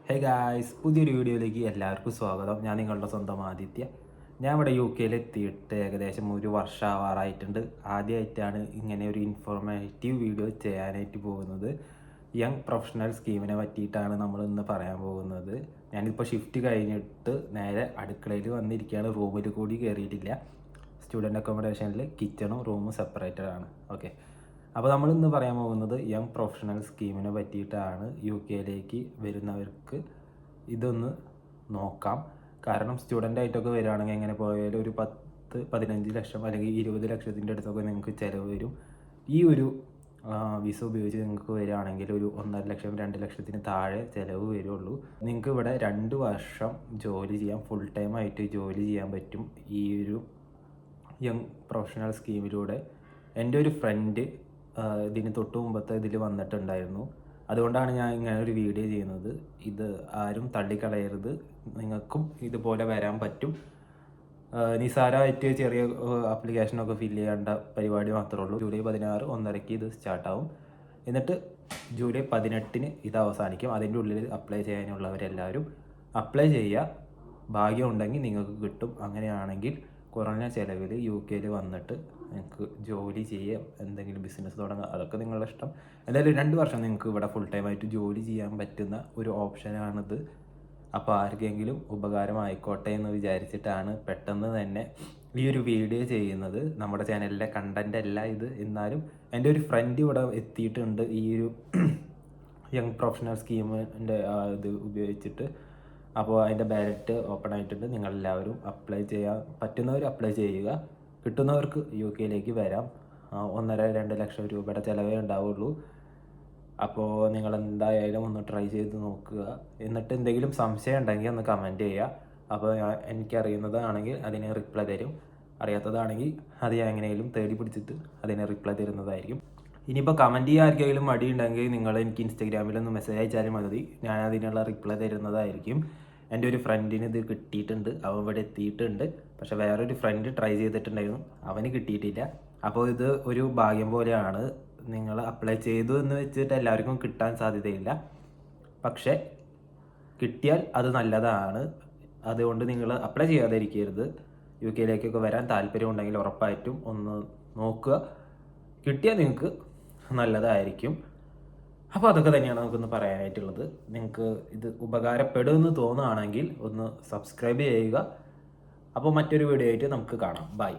Hey guys, പുതിയൊരു വീഡിയോയിലേക്ക് എല്ലാവർക്കും സ്വാഗതം. ഞാൻ നിങ്ങളുടെ സ്വന്തം ആദിത്യ. ഞാൻ ഇവിടെ UK എത്തിയിട്ട് ഏകദേശം ഒരു വർഷം ആവാറായിട്ടുണ്ട്. ആദ്യമായിട്ടാണ് ഇങ്ങനെ ഒരു ഇൻഫോർമേറ്റീവ് വീഡിയോ ചെയ്യാനായിട്ട് പോകുന്നത്. യങ് പ്രൊഫഷണൽ സ്കീമിനെ പറ്റിയിട്ടാണ് നമ്മൾ ഇന്ന് പറയാൻ പോകുന്നത്. ഞാനിപ്പോൾ ഷിഫ്റ്റ് കഴിഞ്ഞിട്ട് നേരെ അടുക്കളയിൽ വന്നിരിക്കുകയാണ്. റൂമിൽ കൂടി കയറിയിട്ടില്ല. സ്റ്റുഡൻറ്റ് അക്കോമഡേഷനിൽ കിച്ചണും റൂമും സെപ്പറേറ്റഡ് ആണ്. ഓക്കെ, അപ്പോൾ നമ്മൾ ഇന്ന് പറയാൻ പോകുന്നത് യങ് പ്രൊഫഷണൽ സ്കീമിനെ പറ്റിയിട്ടാണ്. UK വരുന്നവർക്ക് ഇതൊന്ന് നോക്കാം. കാരണം സ്റ്റുഡൻ്റ് ആയിട്ടൊക്കെ വരികയാണെങ്കിൽ എങ്ങനെ പോയാലും ഒരു 10-15 ലക്ഷം അല്ലെങ്കിൽ 20 ലക്ഷത്തിൻ്റെ അടുത്തൊക്കെ നിങ്ങൾക്ക് ചിലവ് വരും. ഈ ഒരു വിസ ഉപയോഗിച്ച് നിങ്ങൾക്ക് വരികയാണെങ്കിൽ ഒരു 1.5 ലക്ഷം 2 ലക്ഷത്തിന് താഴെ ചിലവ് വരുള്ളൂ. നിങ്ങൾക്ക് ഇവിടെ 2 വർഷം ജോലി ചെയ്യാം, ഫുൾ ടൈം ആയിട്ട് ജോലി ചെയ്യാൻ പറ്റും ഈ ഒരു യങ് പ്രൊഫഷണൽ സ്കീമിലൂടെ. എൻ്റെ ഒരു ഫ്രണ്ട് ഇതിന് തൊട്ട് മുമ്പത്തെ ഇതിൽ വന്നിട്ടുണ്ടായിരുന്നു. അതുകൊണ്ടാണ് ഞാൻ ഇങ്ങനെ ഒരു വീഡിയോ ചെയ്യുന്നത്. ഇത് ആരും തള്ളിക്കളയരുത്, നിങ്ങൾക്കും ഇതുപോലെ വരാൻ പറ്റും. നിസാരമായിട്ട് ചെറിയ ആപ്ലിക്കേഷനൊക്കെ ഫില്ല് ചെയ്യേണ്ട പരിപാടി മാത്രമേ ഉള്ളൂ. ജൂലൈ 16 1:30 ഇത് സ്റ്റാർട്ടാവും. എന്നിട്ട് ജൂലൈ 18 ഇത് അവസാനിക്കും. അതിൻ്റെ ഉള്ളിൽ അപ്ലൈ ചെയ്യാനുള്ളവരെല്ലാവരും അപ്ലൈ ചെയ്യുക. ഭാഗ്യം ഉണ്ടെങ്കിൽ നിങ്ങൾക്ക് കിട്ടും. അങ്ങനെയാണെങ്കിൽ കുറഞ്ഞ ചിലവിൽ UK വന്നിട്ട് നിങ്ങൾക്ക് ജോലി ചെയ്യാം, എന്തെങ്കിലും ബിസിനസ് തുടങ്ങാം, അതൊക്കെ നിങ്ങളുടെ ഇഷ്ടം. എന്തായാലും 2 വർഷം നിങ്ങൾക്ക് ഇവിടെ ഫുൾ ടൈം ആയിട്ട് ജോലി ചെയ്യാൻ പറ്റുന്ന ഒരു ഓപ്ഷനാണിത്. അപ്പോൾ ആർക്കെങ്കിലും ഉപകാരമായിക്കോട്ടെ എന്ന് വിചാരിച്ചിട്ടാണ് പെട്ടെന്ന് തന്നെ ഈ ഒരു വീഡിയോ ചെയ്യുന്നത്. നമ്മുടെ ചാനലിലെ കണ്ടൻ്റ് അല്ല ഇത്, എന്നാലും എൻ്റെ ഒരു ഫ്രണ്ട് ഇവിടെ എത്തിയിട്ടുണ്ട് ഈ ഒരു യങ് പ്രൊഫഷണൽ സ്കീമിൻ്റെ ഇത് ഉപയോഗിച്ചിട്ട്. അപ്പോൾ അതിൻ്റെ ബാലറ്റ് ഓപ്പൺ ആയിട്ടുണ്ട്. നിങ്ങളെല്ലാവരും അപ്ലൈ ചെയ്യാൻ പറ്റുന്നവർ അപ്ലൈ ചെയ്യുക. കിട്ടുന്നവർക്ക് UK വരാം. 1.5-2 ലക്ഷം രൂപയുടെ ചിലവേ ഉണ്ടാവുള്ളൂ. അപ്പോൾ നിങ്ങൾ എന്തായാലും ഒന്ന് ട്രൈ ചെയ്ത് നോക്കുക. എന്നിട്ട് എന്തെങ്കിലും സംശയം ഉണ്ടെങ്കിൽ ഒന്ന് കമൻറ്റ് ചെയ്യുക. അപ്പോൾ എനിക്കറിയുന്നതാണെങ്കിൽ അതിന് റിപ്ലൈ തരും, അറിയാത്തതാണെങ്കിൽ അത് ഞാൻ എങ്ങനെയും തേടി പിടിച്ചിട്ട് അതിന് റിപ്ലൈ തരുന്നതായിരിക്കും. ഇനിയിപ്പോൾ കമൻറ്റ് ചെയ്യാൻ ആർക്കെങ്കിലും മടിയുണ്ടെങ്കിൽ നിങ്ങൾ എനിക്ക് ഇൻസ്റ്റഗ്രാമിലൊന്ന് മെസ്സേജ് അയച്ചാലും മതി, ഞാൻ അതിനുള്ള റിപ്ലൈ തരുന്നതായിരിക്കും. എൻ്റെ ഒരു ഫ്രണ്ടിന് ഇത് കിട്ടിയിട്ടുണ്ട്, അവൻ ഇവിടെ എത്തിയിട്ടുണ്ട്. പക്ഷേ വേറൊരു ഫ്രണ്ട് ട്രൈ ചെയ്തിട്ടുണ്ടായിരുന്നു, അവന് കിട്ടിയിട്ടില്ല. അപ്പോൾ ഇത് ഒരു ഭാഗ്യം പോലെയാണ്. നിങ്ങൾ അപ്ലൈ ചെയ്തു എന്ന് വെച്ചിട്ട് എല്ലാവർക്കും കിട്ടാൻ സാധ്യതയില്ല, പക്ഷേ കിട്ടിയാൽ അത് നല്ലതാണ്. അതുകൊണ്ട് നിങ്ങൾ അപ്ലൈ ചെയ്യാതിരിക്കരുത്. UK വരാൻ താല്പര്യമുണ്ടെങ്കിൽ ഉറപ്പായിട്ടും ഒന്ന് നോക്കുക. കിട്ടിയാൽ നിങ്ങൾക്ക് നല്ലതായിരിക്കും. അപ്പോൾ അതൊക്കെ തന്നെയാണ് നമുക്കൊന്ന് പറയാനായിട്ടുള്ളത്. നിങ്ങൾക്ക് ഇത് ഉപകാരപ്പെടുമെന്ന് തോന്നുകയാണെങ്കിൽ ഒന്ന് സബ്സ്ക്രൈബ് ചെയ്യുക. അപ്പോൾ മറ്റൊരു വീഡിയോ ആയിട്ട് നമുക്ക് കാണാം. ബൈ.